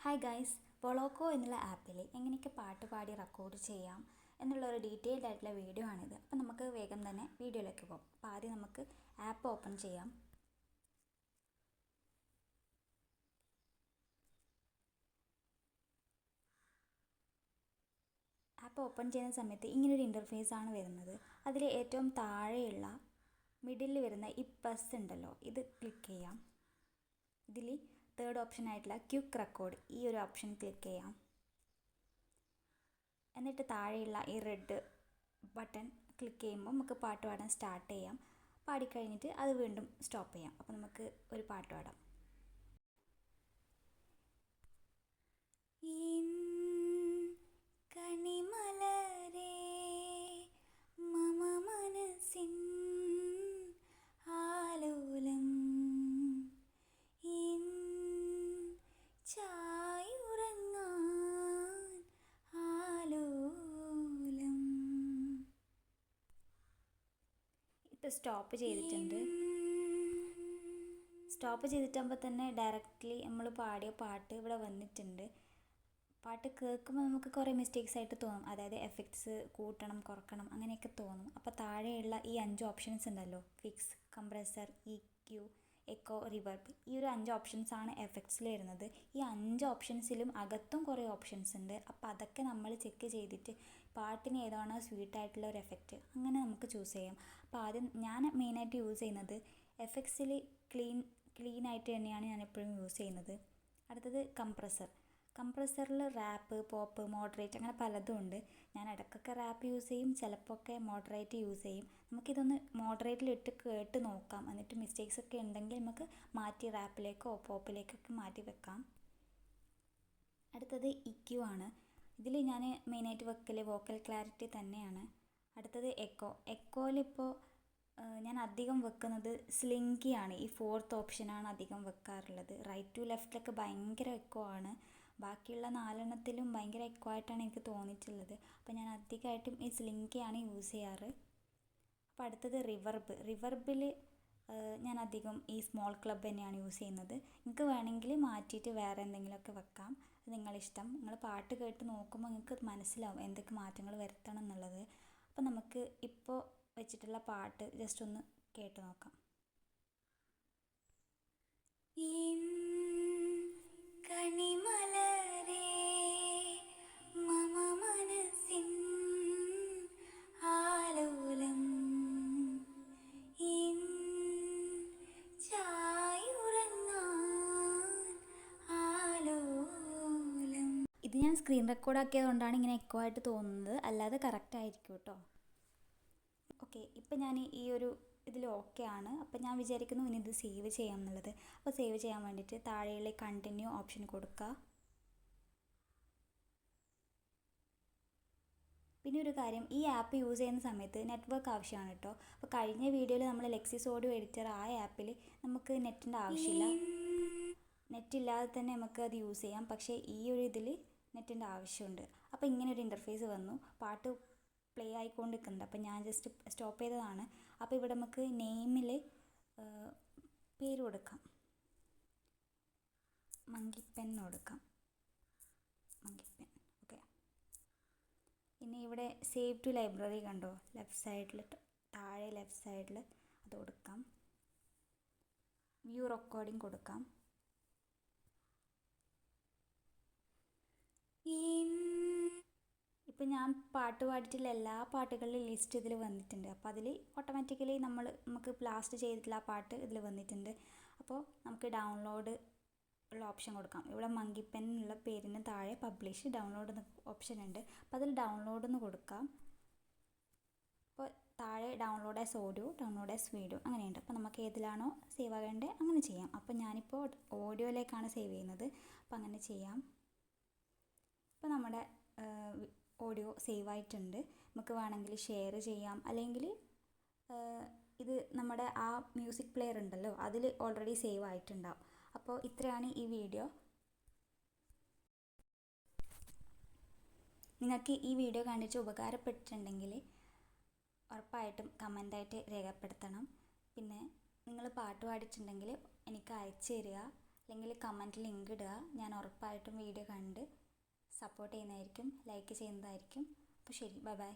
Hi guys, വൊളോക്കോ എന്നുള്ള ആപ്പിൽ എങ്ങനെയൊക്കെ പാട്ട് പാടി റെക്കോർഡ് ചെയ്യാം എന്നുള്ളൊരു ഡീറ്റെയിൽഡ് ആയിട്ടുള്ള വീഡിയോ ആണിത്. അപ്പോൾ നമുക്ക് വേഗം തന്നെ വീഡിയോയിലേക്ക് പോകാം. അപ്പോൾ ആദ്യം നമുക്ക് ആപ്പ് ഓപ്പൺ ചെയ്യാം. ആപ്പ് ഓപ്പൺ ചെയ്യുന്ന സമയത്ത് ഇങ്ങനൊരു ഇൻ്റർഫേസ് ആണ് വരുന്നത്. അതിൽ ഏറ്റവും താഴെയുള്ള മിഡിലിൽ വരുന്ന ഈ പ്ലസ് ഉണ്ടല്ലോ, ഇത് ക്ലിക്ക് ചെയ്യാം. ഇതിൽ തേർഡ് ഓപ്ഷൻ ആയിട്ടുള്ള ക്വിക്ക് റെക്കോർഡ്, ഈ ഒരു ഓപ്ഷൻ ക്ലിക്ക് ചെയ്യാം. എന്നിട്ട് താഴെയുള്ള ഈ റെഡ് ബട്ടൺ ക്ലിക്ക് ചെയ്യുമ്പോൾ നമുക്ക് പാട്ട് പാടാൻ സ്റ്റാർട്ട് ചെയ്യാം. പാടിക്കഴിഞ്ഞിട്ട് അത് വീണ്ടും സ്റ്റോപ്പ് ചെയ്യാം. അപ്പോൾ നമുക്ക് ഒരു പാട്ട് പാടാം. കണിമലരേ മമ മനസ്സിൻ ആലോലം ചായുറങ്ങാൻ ആലോലം. ഇത് സ്റ്റോപ്പ് ചെയ്തിട്ടുണ്ട്. സ്റ്റോപ്പ് ചെയ്തിട്ടാകുമ്പോൾ തന്നെ ഡയറക്റ്റ്ലി നമ്മൾ പാടിയ പാട്ട് ഇവിടെ വന്നിട്ടുണ്ട്. പാട്ട് കേൾക്കുമ്പോൾ നമുക്ക് കുറേ മിസ്റ്റേക്സ് ആയിട്ട് തോന്നും. അതായത് എഫക്ട്സ് കൂട്ടണം കുറക്കണം അങ്ങനെയൊക്കെ തോന്നും. അപ്പോൾ താഴെയുള്ള ഈ 5 ഓപ്ഷൻസ് ഉണ്ടല്ലോ, fix, compressor, EQ, echo, reverb, ഈ ഒരു 5 ഓപ്ഷൻസാണ് എഫക്ട്സിൽ വരുന്നത്. ഈ 5 ഓപ്ഷൻസിലും അകത്തും കുറേ ഓപ്ഷൻസ് ഉണ്ട്. അപ്പോൾ അതൊക്കെ നമ്മൾ ചെക്ക് ചെയ്തിട്ട് പാട്ടിന് ഏതാണോ സ്വീറ്റായിട്ടുള്ള ഒരു എഫക്റ്റ് അങ്ങനെ നമുക്ക് ചൂസ് ചെയ്യാം. അപ്പോൾ ആദ്യം ഞാൻ മെയിനായിട്ട് യൂസ് ചെയ്യുന്നത് എഫക്ട്സിൽ ക്ലീൻ ആയിട്ട് തന്നെയാണ് ഞാൻ എപ്പോഴും യൂസ് ചെയ്യുന്നത്. അടുത്തത് കംപ്രസറിൽ റാപ്പ്, പോപ്പ്, മോഡറേറ്റ് അങ്ങനെ പലതും ഉണ്ട്. ഞാൻ ഇടയ്ക്കൊക്കെ റാപ്പ് യൂസ് ചെയ്യും, ചിലപ്പോഴൊക്കെ മോഡറേറ്റ് യൂസ് ചെയ്യും. നമുക്കിതൊന്ന് മോഡറേറ്റിലിട്ട് കേട്ട് നോക്കാം. എന്നിട്ട് മിസ്റ്റേക്സ് ഒക്കെ ഉണ്ടെങ്കിൽ നമുക്ക് മാറ്റി റാപ്പിലേക്കോ പോപ്പിലേക്കൊക്കെ മാറ്റി വെക്കാം. അടുത്തത് EQ ആണ്. ഇതിൽ ഞാൻ മെയിനായിട്ട് വെക്കൽ വോക്കൽ ക്ലാരിറ്റി തന്നെയാണ്. അടുത്തത് എക്കോയിലിപ്പോൾ ഞാൻ അധികം വെക്കുന്നത് സ്ലിങ്കിയാണ്. ഈ 4th ഓപ്ഷനാണ് അധികം വെക്കാറുള്ളത്. റൈറ്റ് ടു ലെഫ്റ്റിലൊക്കെ ഭയങ്കര എക്കോ ആണ്. ബാക്കിയുള്ള 4 ഭയങ്കര എക്കോ ആയിട്ടാണ് എനിക്ക് തോന്നിയിട്ടുള്ളത്. അപ്പോൾ ഞാൻ അധികമായിട്ടും ഈ സ്ലിങ്കിയാണ് യൂസ് ചെയ്യാറ്. അപ്പോൾ അടുത്തത് റിവർബിൽ ഞാൻ അധികം ഈ സ്മോൾ ക്ലബ് തന്നെയാണ് യൂസ് ചെയ്യുന്നത്. നിങ്ങൾക്ക് വേണമെങ്കിൽ മാറ്റിയിട്ട് വേറെ എന്തെങ്കിലുമൊക്കെ വെക്കാം, അത് നിങ്ങളിഷ്ടം. നിങ്ങൾ പാട്ട് കേട്ട് നോക്കുമ്പോൾ നിങ്ങൾക്ക് മനസ്സിലാവും എന്തൊക്കെ മാറ്റങ്ങൾ വരുത്തണം എന്നുള്ളത്. അപ്പോൾ നമുക്ക് ഇപ്പോൾ വെച്ചിട്ടുള്ള പാട്ട് ജസ്റ്റ് ഒന്ന് കേട്ട് നോക്കാം. കണിമലരേ മമ മനസ്സിൻ ആലോലം ചായുറങ്ങാൻ ആലോലം. ഇത് ഞാൻ സ്ക്രീൻ റെക്കോർഡ് ആക്കിയതുകൊണ്ടാണ് ഇങ്ങനെ എക്കോ ആയിട്ട് തോന്നുന്നത്, അല്ലാതെ കറക്റ്റ് ആയിരിക്കും കേട്ടോ. ഓക്കെ, ഇപ്പം ഞാൻ ഈ ഒരു ഇതിൽ ഓക്കെ ആണ്. അപ്പം ഞാൻ വിചാരിക്കുന്നു ഇനി ഇത് സേവ് ചെയ്യാം എന്നുള്ളത്. അപ്പോൾ സേവ് ചെയ്യാൻ വേണ്ടിയിട്ട് താഴെയുള്ള കണ്ടിന്യൂ ഓപ്ഷൻ കൊടുക്കുക. പിന്നെ ഒരു കാര്യം, ഈ ആപ്പ് യൂസ് ചെയ്യുന്ന സമയത്ത് നെറ്റ്വർക്ക് ആവശ്യമാണ് കേട്ടോ. അപ്പോൾ കഴിഞ്ഞ വീഡിയോയിൽ നമ്മൾ ലെക്സിസ് ഓഡിയോ എഡിറ്റർ ആ ആപ്പിൽ നമുക്ക് നെറ്റിൻ്റെ ആവശ്യമില്ല, നെറ്റ് ഇല്ലാതെ തന്നെ നമുക്ക് അത് യൂസ് ചെയ്യാം. പക്ഷേ ഈ ഒരു ഇതിൽ നെറ്റിൻ്റെ ആവശ്യമുണ്ട്. അപ്പോൾ ഇങ്ങനെ ഒരു ഇൻ്റർഫേസ് വന്നു. പാട്ട് പ്ലേ ആയിക്കൊണ്ടിരിക്കുന്നുണ്ട്. അപ്പോൾ ഞാൻ ജസ്റ്റ് സ്റ്റോപ്പ് ചെയ്തതാണ്. അപ്പോൾ ഇവിടെ നമുക്ക് നെയിമിൽ പേര് കൊടുക്കാം, മങ്കിപ്പെൻ കൊടുക്കാം, മങ്കിപ്പെൻ. ഓക്കെ, ഇനി ഇവിടെ സേവ് ടു ലൈബ്രറി കണ്ടോ, ലെഫ്റ്റ് സൈഡിൽ താഴെ ലെഫ്റ്റ് സൈഡിൽ അത് കൊടുക്കാം. വ്യൂ റെക്കോർഡിംഗ് കൊടുക്കാം. ഇപ്പം ഞാൻ പാട്ട് പാടിയിട്ടുള്ള എല്ലാ പാട്ടുകളുടെ ലിസ്റ്റ് ഇതിൽ വന്നിട്ടുണ്ട്. അപ്പോൾ അതിൽ ഓട്ടോമാറ്റിക്കലി നമുക്ക് ലാസ്റ്റ് ചെയ്തിട്ടുള്ള ആ പാട്ട് ഇതിൽ വന്നിട്ടുണ്ട്. അപ്പോൾ നമുക്ക് ഡൗൺലോഡ് ഉള്ള ഓപ്ഷൻ കൊടുക്കാം. ഇവിടെ മങ്കിപ്പെൻ എന്നുള്ള പേരിന് താഴെ പബ്ലിഷ് ഡൗൺലോഡ് എന്ന ഓപ്ഷൻ ഉണ്ട്. അപ്പോൾ അതിൽ ഡൗൺലോഡ് എന്ന് കൊടുക്കാം. അപ്പോൾ താഴെ download as audio, download as video അങ്ങനെയുണ്ട്. അപ്പോൾ നമുക്ക് ഏതിലാണോ സേവ് ആകേണ്ടത് അങ്ങനെ ചെയ്യാം. അപ്പോൾ ഞാനിപ്പോൾ ഓഡിയോയിലേക്കാണ് സേവ് ചെയ്യുന്നത്. അപ്പോൾ അങ്ങനെ ചെയ്യാം. ഇപ്പോൾ നമ്മുടെ ഓഡിയോ സേവ് ആയിട്ടുണ്ട്. നമുക്ക് വേണമെങ്കിൽ ഷെയർ ചെയ്യാം, അല്ലെങ്കിൽ ഇത് നമ്മുടെ ആ മ്യൂസിക് പ്ലെയർ ഉണ്ടല്ലോ അതിൽ ഓൾറെഡി സേവ് ആയിട്ടുണ്ടാവും. അപ്പോൾ ഇത്രയാണ് ഈ വീഡിയോ. നിങ്ങൾക്ക് ഈ വീഡിയോ കണ്ടിട്ട് ഉപകാരപ്പെട്ടിട്ടുണ്ടെങ്കിൽ ഉറപ്പായിട്ടും കമൻ്റായിട്ട് രേഖപ്പെടുത്തണം. പിന്നെ നിങ്ങൾ പാട്ട് പാടിയിട്ടുണ്ടെങ്കിൽ എനിക്ക് അയച്ചു തരിക. അല്ലെങ്കിൽ കമൻറ്റ് ലിങ്ക് ഇടുക. ഞാൻ ഉറപ്പായിട്ടും വീഡിയോ കണ്ട് സപ്പോർട്ട് ചെയ്യുന്നതായിരിക്കും, ലൈക്ക് ചെയ്യുന്നതായിരിക്കും. അപ്പോൾ ശരി, ബൈ ബൈ.